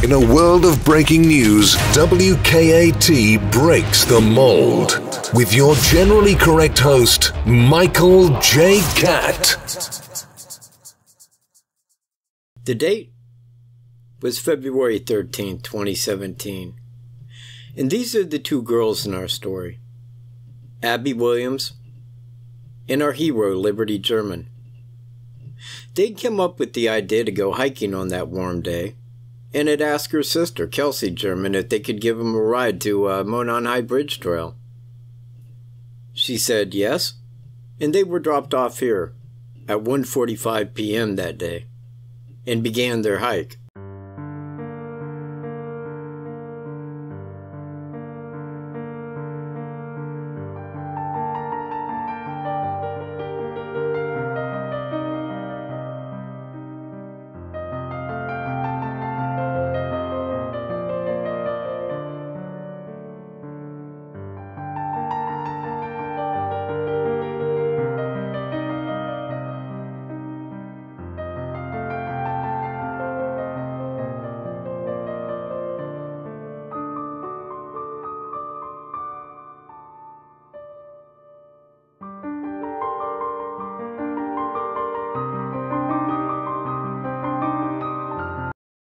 In a world of breaking news, WKAT breaks the mold. With your generally correct host, Michael J. Catt. The date was February 13th, 2017. And these are the two girls in our story. Abby Williams and our hero, Liberty German. They'd come up with the idea to go hiking on that warm day, and had asked her sister, Kelsey German, if they could give him a ride to Monon High Bridge Trail. She said yes, and they were dropped off here at 1:45 p.m. that day, and began their hike.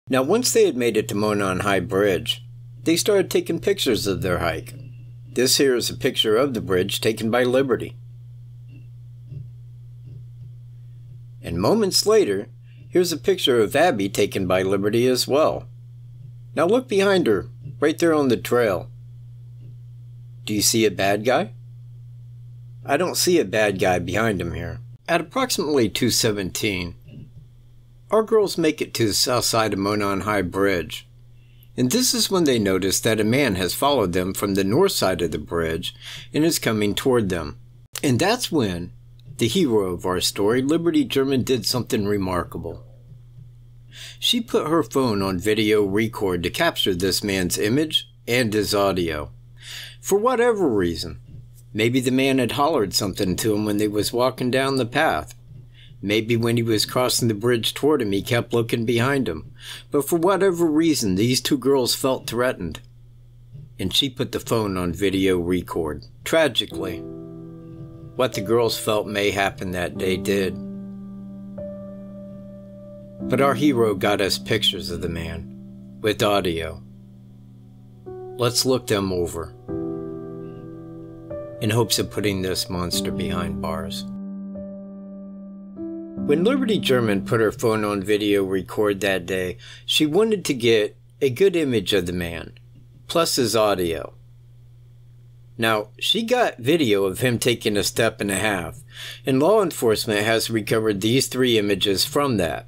Now, once they had made it to Monon High Bridge, they started taking pictures of their hike. This here is a picture of the bridge taken by Liberty. And moments later, here's a picture of Abby taken by Liberty as well. Now look behind her, right there on the trail. Do you see a bad guy? I don't see a bad guy behind him here. At approximately 2:17, our girls make it to the south side of Monon High Bridge, and this is when they notice that a man has followed them from the north side of the bridge and is coming toward them. And that's when the hero of our story, Liberty German, did something remarkable. She put her phone on video record to capture this man's image and his audio. For whatever reason, maybe the man had hollered something to him when they was walking down the path. Maybe when he was crossing the bridge toward him, he kept looking behind him. But for whatever reason, these two girls felt threatened. And she put the phone on video record. Tragically, what the girls felt may happen that day did. But our hero got us pictures of the man, with audio. Let's look them over, in hopes of putting this monster behind bars. When Liberty German put her phone on video record that day, she wanted to get a good image of the man, plus his audio. Now, she got video of him taking a step and a half, and law enforcement has recovered these three images from that.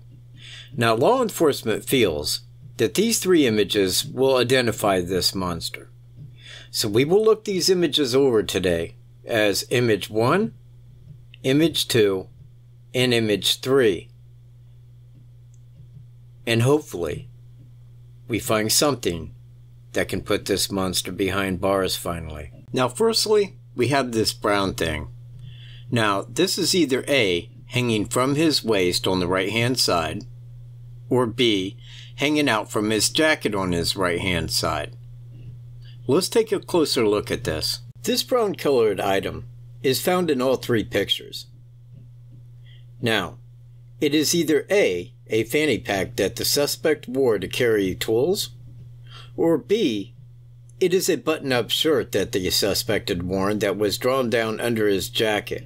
Now, law enforcement feels that these three images will identify this monster. So we will look these images over today as image 1, image 2, and image 3. And hopefully, we find something that can put this monster behind bars finally. Now, firstly, we have this brown thing. Now, this is either A, hanging from his waist on the right-hand side, or B, hanging out from his jacket on his right-hand side. Let's take a closer look at this. This brown-colored item is found in all three pictures. Now, it is either A, a fanny pack that the suspect wore to carry tools, or B, it is a button-up shirt that the suspect had worn that was drawn down under his jacket.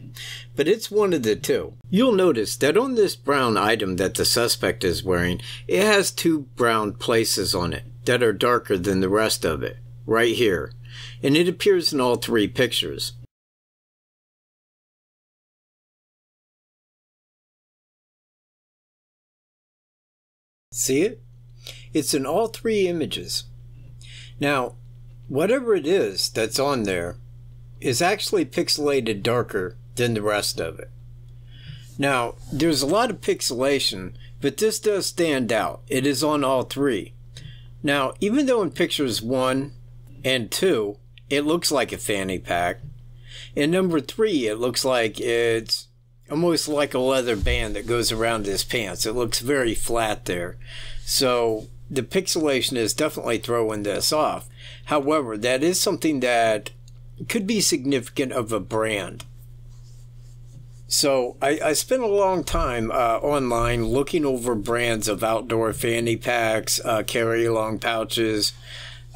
But it's one of the two. You'll notice that on this brown item that the suspect is wearing, it has two brown places on it that are darker than the rest of it, right here. And it appears in all three pictures. See it? It's in all three images. Now, whatever it is that's on there is actually pixelated darker than the rest of it. Now, there's a lot of pixelation, but this does stand out. It is on all three. Now, even though in pictures 1 and 2, it looks like a fanny pack, in number 3, it looks like it's almost like a leather band that goes around his pants. It looks very flat there. So the pixelation is definitely throwing this off. However, that is something that could be significant of a brand. So I spent a long time online looking over brands of outdoor fanny packs, carry-along pouches,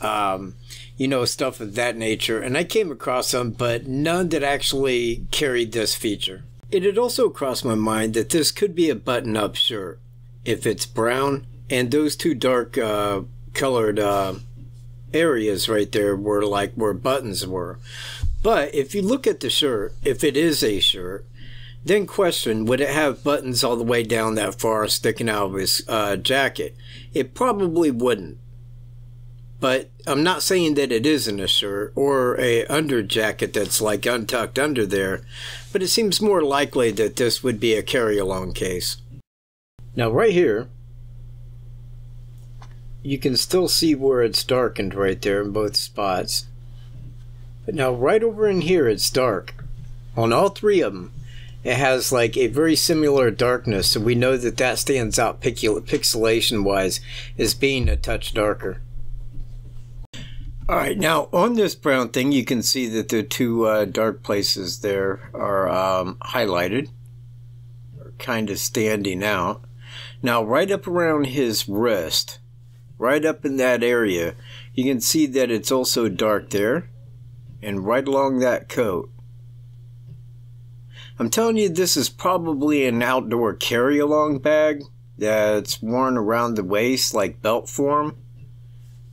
you know, stuff of that nature. And I came across some, but none that actually carried this feature. It had also crossed my mind that this could be a button-up shirt if it's brown, and those two dark colored areas right there were like where buttons were. But if you look at the shirt, if it is a shirt, then question, would it have buttons all the way down that far sticking out of his jacket? It probably wouldn't. But I'm not saying that it isn't a shirt or a under jacket that's like untucked under there, but it seems more likely that this would be a carry-along case. Now right here, you can still see where it's darkened right there in both spots. But now right over in here it's dark. On all three of them, it has like a very similar darkness, so we know that that stands out pixelation wise as being a touch darker. Alright, now on this brown thing you can see that the two dark places there are highlighted, or kind of standing out. Now right up around his wrist, right up in that area, you can see that it's also dark there, and right along that coat. I'm telling you, this is probably an outdoor carry-along bag that's worn around the waist like belt form.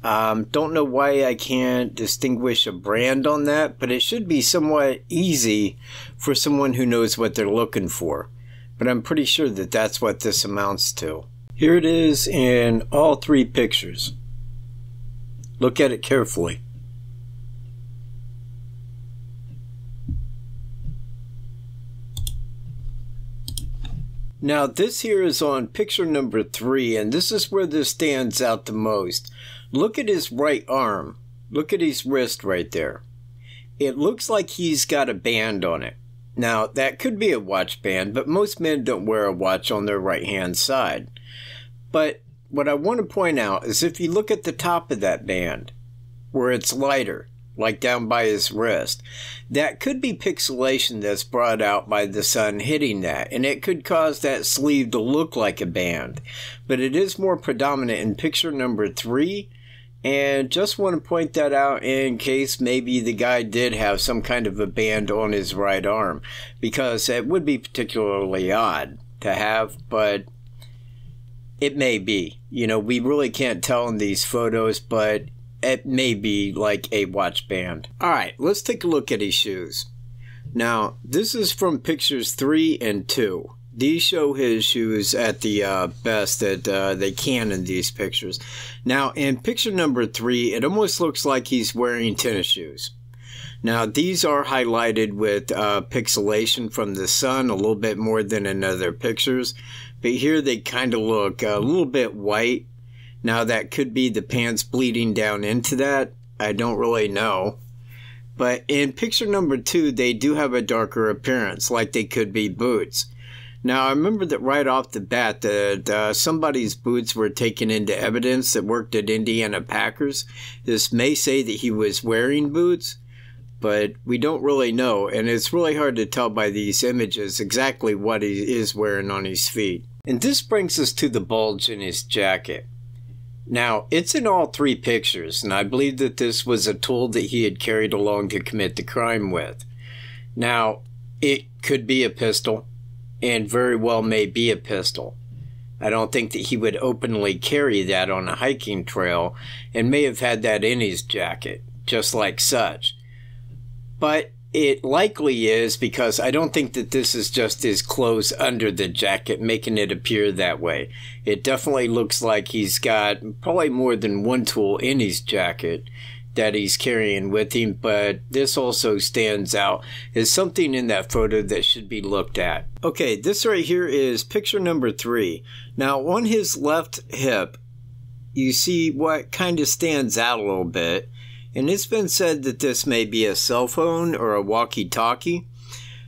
Don't know why I can't distinguish a brand on that, but it should be somewhat easy for someone who knows what they're looking for. But I'm pretty sure that that's what this amounts to. Here it is in all three pictures. Look at it carefully. Now this here is on picture number 3, and this is where this stands out the most. Look at his right arm. Look at his wrist right there. It looks like he's got a band on it. Now that could be a watch band, but most men don't wear a watch on their right hand side. But what I want to point out is if you look at the top of that band, where it's lighter, like down by his wrist, that could be pixelation that's brought out by the sun hitting that, and it could cause that sleeve to look like a band. But it is more predominant in picture number 3, and just want to point that out in case maybe the guy did have some kind of a band on his right arm, because it would be particularly odd to have, but it may be. You know, we really can't tell in these photos, but it may be like a watch band. Alright, let's take a look at his shoes. Now, this is from pictures 3 and 2. These show his shoes at the best that they can in these pictures. Now, in picture number 3, it almost looks like he's wearing tennis shoes. Now, these are highlighted with pixelation from the sun a little bit more than in other pictures. But here they kind of look a little bit white. Now that could be the pants bleeding down into that. I don't really know. But in picture number 2, they do have a darker appearance, like they could be boots. Now I remember that right off the bat that somebody's boots were taken into evidence that worked at Indiana Packers. This may say that he was wearing boots, but we don't really know, and it's really hard to tell by these images exactly what he is wearing on his feet. And this brings us to the bulge in his jacket. Now, it's in all 3 pictures, and I believe that this was a tool that he had carried along to commit the crime with. Now, it could be a pistol, and very well may be a pistol. I don't think that he would openly carry that on a hiking trail, and may have had that in his jacket, just like such. But it likely is, because I don't think that this is just his clothes under the jacket making it appear that way. It definitely looks like he's got probably more than one tool in his jacket that he's carrying with him, but this also stands out as something in that photo that should be looked at. Okay, this right here is picture number 3. Now on his left hip, you see what kind of stands out a little bit. And it's been said that this may be a cell phone or a walkie-talkie.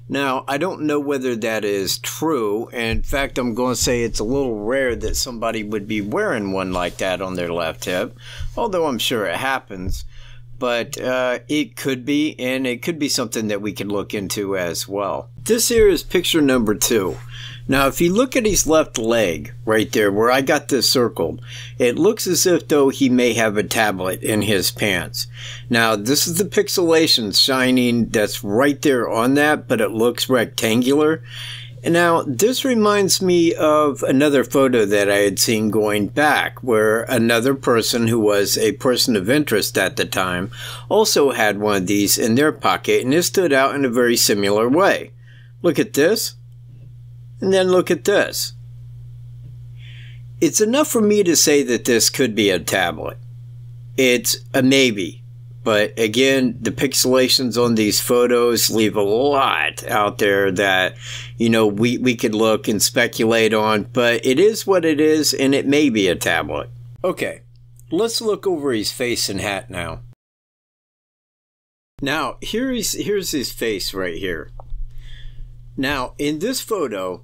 Now, I don't know whether that is true. In fact, I'm going to say it's a little rare that somebody would be wearing one like that on their left hip, although I'm sure it happens. But it could be, and it could be something that we can look into as well. This here is picture number 2. Now, if you look at his left leg right there where I got this circled, it looks as if though he may have a tablet in his pants. Now, this is the pixelation shining that's right there on that, but it looks rectangular. And now, this reminds me of another photo that I had seen going back, where another person who was a person of interest at the time also had one of these in their pocket, and it stood out in a very similar way. Look at this, and then look at this. It's enough for me to say that this could be a tablet. It's a maybe. But again, the pixelations on these photos leave a lot out there that, you know, we could look and speculate on. But it is what it is, and it may be a tablet. Okay, let's look over his face and hat now. Now, here's his face right here. Now, in this photo,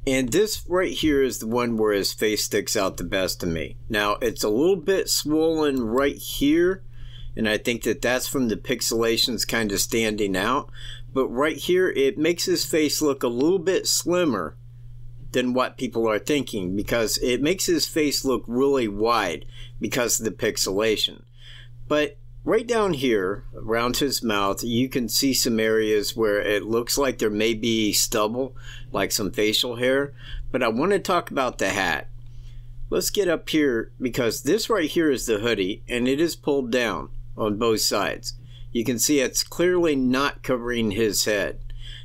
and this right here is the one where his face sticks out the best to me. Now, it's a little bit swollen right here. And I think that that's from the pixelations kind of standing out. But right here, it makes his face look a little bit slimmer than what people are thinking, because it makes his face look really wide because of the pixelation. But right down here, around his mouth, you can see some areas where it looks like there may be stubble, like some facial hair. But I want to talk about the hat. Let's get up here, because this right here is the hoodie, and it is pulled down on both sides. You can see it's clearly not covering his head.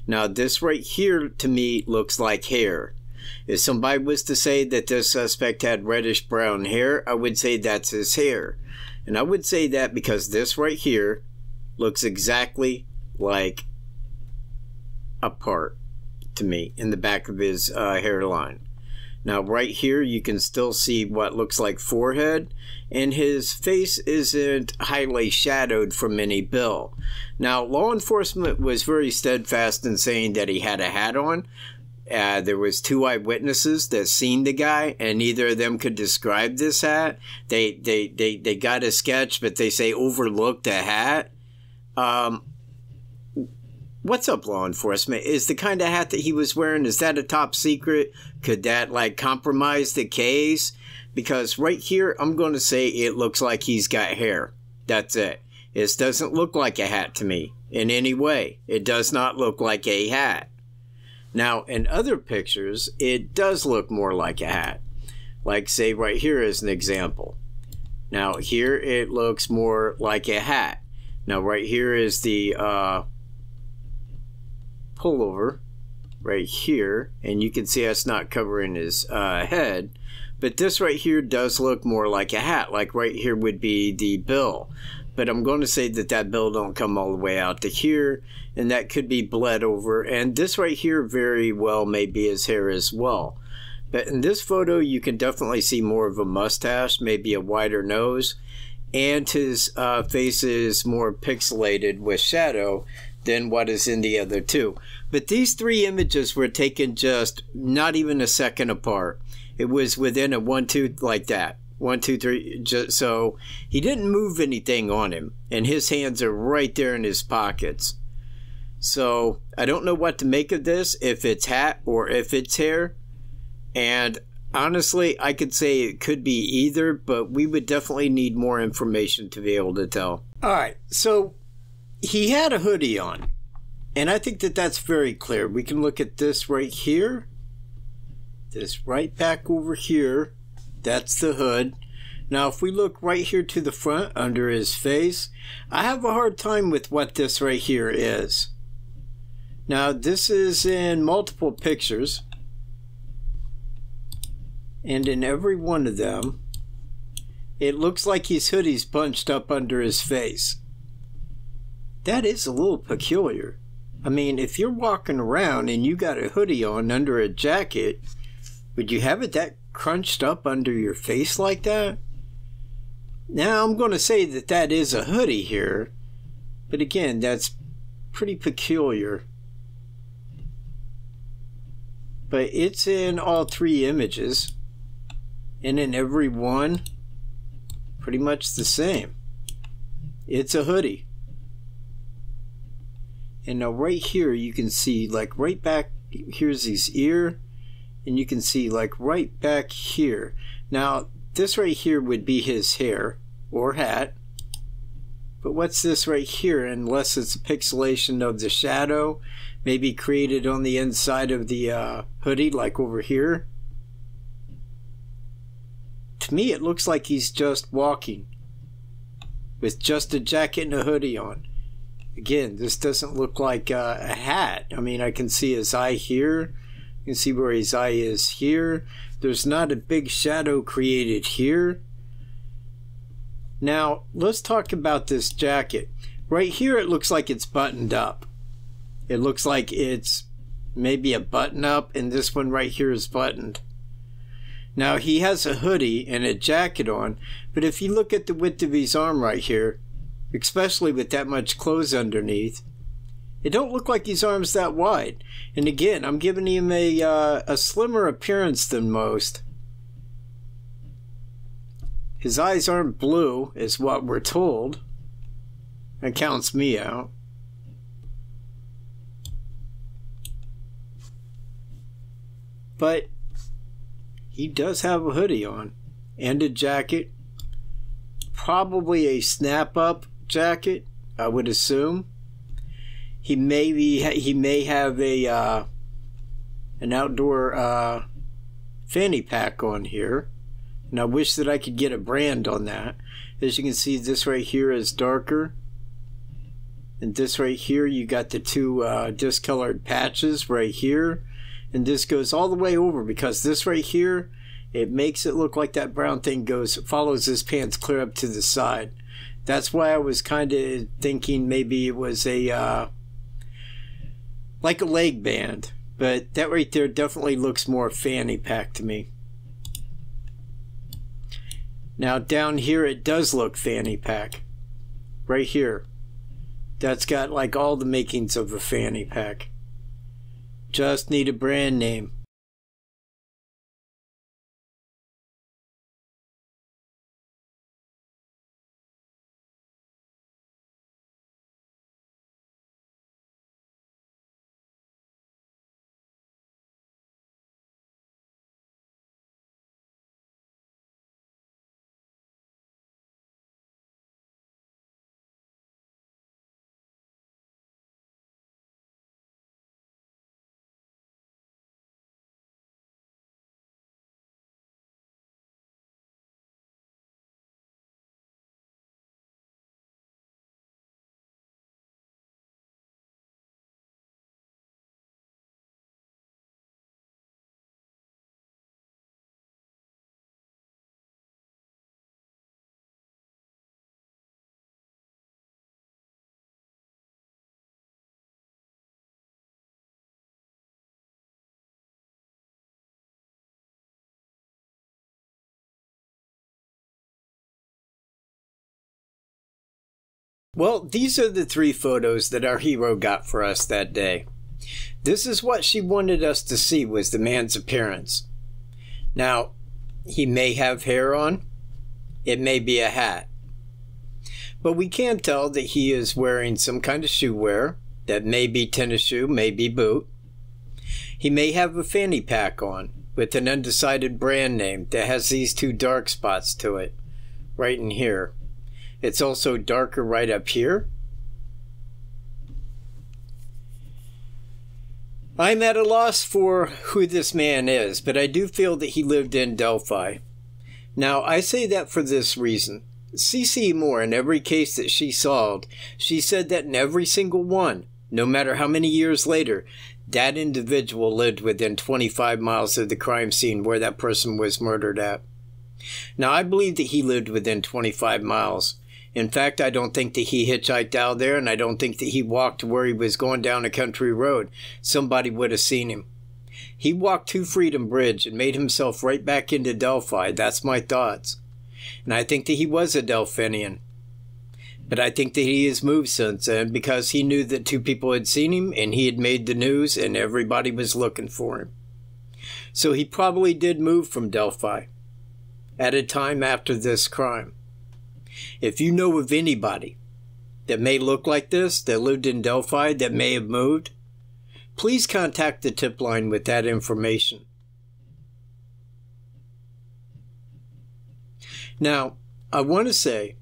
Now, this right here to me looks like hair. If somebody was to say that this suspect had reddish brown hair, I would say that's his hair. And I would say that because this right here looks exactly like a part to me in the back of his hairline. Now, right here, you can still see what looks like forehead, and his face isn't highly shadowed from any bill. Now, law enforcement was very steadfast in saying that he had a hat on. There was 2 eyewitnesses that seen the guy, and neither of them could describe this hat. They got a sketch, but they say overlooked the hat. What's up, law enforcement? Is the kind of hat that he was wearing, is that a top secret? Could that, like, compromise the case? Because right here, I'm going to say it looks like he's got hair. That's it. This doesn't look like a hat to me in any way. It does not look like a hat. Now, in other pictures, it does look more like a hat. Like, say, right here is an example. Now, here it looks more like a hat. Now, right here is the pullover right here, and you can see it's not covering his head, but this right here does look more like a hat. Like right here would be the bill, but I'm going to say that that bill don't come all the way out to here, and that could be bled over, and this right here very well may be his hair as well. But in this photo, you can definitely see more of a mustache, maybe a wider nose, and his face is more pixelated with shadow than what is in the other 2. But these 3 images were taken just not even a second apart. It was within a 1, 2, like that. 1, 2, 3. Just, so he didn't move anything on him, and his hands are right there in his pockets. So I don't know what to make of this, if it's hat or if it's hair. And honestly, I could say it could be either, but we would definitely need more information to be able to tell. All right, so he had a hoodie on, and I think that that's very clear. We can look at this right here, this right back over here. That's the hood. Now, if we look right here to the front under his face, I have a hard time with what this right here is. Now, this is in multiple pictures, and in every one of them, it looks like his hoodie's bunched up under his face. That is a little peculiar. I mean, if you're walking around and you got a hoodie on under a jacket, would you have it that crunched up under your face like that? Now, I'm going to say that that is a hoodie here, but again, that's pretty peculiar. but it's in all three images, and in every one, pretty much the same. It's a hoodie. And now right here you can see, like right back, here's his ear, and you can see like right back here. Now this right here would be his hair or hat, but what's this right here, unless it's a pixelation of the shadow maybe created on the inside of the hoodie, like over here. To me it looks like he's just walking with just a jacket and a hoodie on. Again, this doesn't look like a hat. I mean, I can see his eye here. You can see where his eye is here. There's not a big shadow created here. Now, let's talk about this jacket. Right here, it looks like it's buttoned up. It looks like it's maybe a button up, and this one right here is buttoned. Now, he has a hoodie and a jacket on, but if you look at the width of his arm right here, especially with that much clothes underneath, it don't look like his arm's that wide. And again, I'm giving him a slimmer appearance than most. His eyes aren't blue, is what we're told. That counts me out. But he does have a hoodie on and a jacket, probably a snap-up jacket, I would assume. He may have a an outdoor fanny pack on here, and I wish that I could get a brand on that. As you can see, this right here is darker, and this right here you got the two discolored patches right here, and this goes all the way over, because this right here, it makes it look like that brown thing follows his pants clear up to the side. That's why I was kind of thinking maybe it was a like a leg band, but that right there definitely looks more fanny pack to me. Now down here it does look fanny pack. Right here, that's got like all the makings of a fanny pack. Just need a brand name. Well, these are the three photos that our hero got for us that day. This is what she wanted us to see, was the man's appearance. Now, he may have hair on. It may be a hat. But we can tell that he is wearing some kind of shoe wear. That may be tennis shoe, may be boot. He may have a fanny pack on with an undecided brand name that has these two dark spots to it, right in here. It's also darker right up here. I'm at a loss for who this man is, but I do feel that he lived in Delphi. Now, I say that for this reason. C.C. Moore, in every case that she solved, she said that in every single one, no matter how many years later, that individual lived within 25 miles of the crime scene where that person was murdered at. Now, I believe that he lived within 25 miles. In fact, I don't think that he hitchhiked out there, and I don't think that he walked to where he was going down a country road. Somebody would have seen him. He walked to Freedom Bridge and made himself right back into Delphi. That's my thoughts. And I think that he was a Delphinian. But I think that he has moved since then, because he knew that two people had seen him and he had made the news and everybody was looking for him. So he probably did move from Delphi at a time after this crime. If you know of anybody that may look like this, that lived in Delphi, that may have moved, please contact the tip line with that information. Now, I want to say,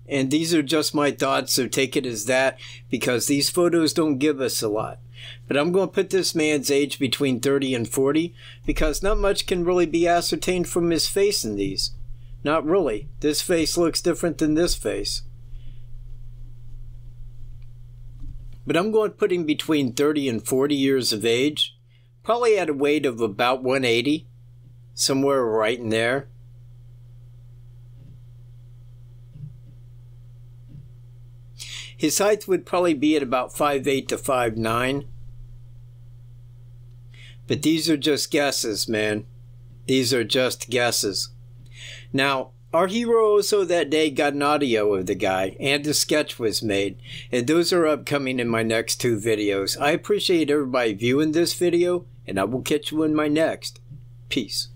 and these are just my thoughts, so take it as that, because these photos don't give us a lot. But I'm going to put this man's age between 30 and 40, because not much can really be ascertained from his face in these. Not really. This face looks different than this face. But I'm going to put him between 30 and 40 years of age, probably at a weight of about 180, somewhere right in there. His height would probably be at about 5'8" to 5'9". But these are just guesses, man. These are just guesses. Now, our hero also that day got an audio of the guy, and a sketch was made, and those are upcoming in my next 2 videos. I appreciate everybody viewing this video, and I will catch you in my next. Peace.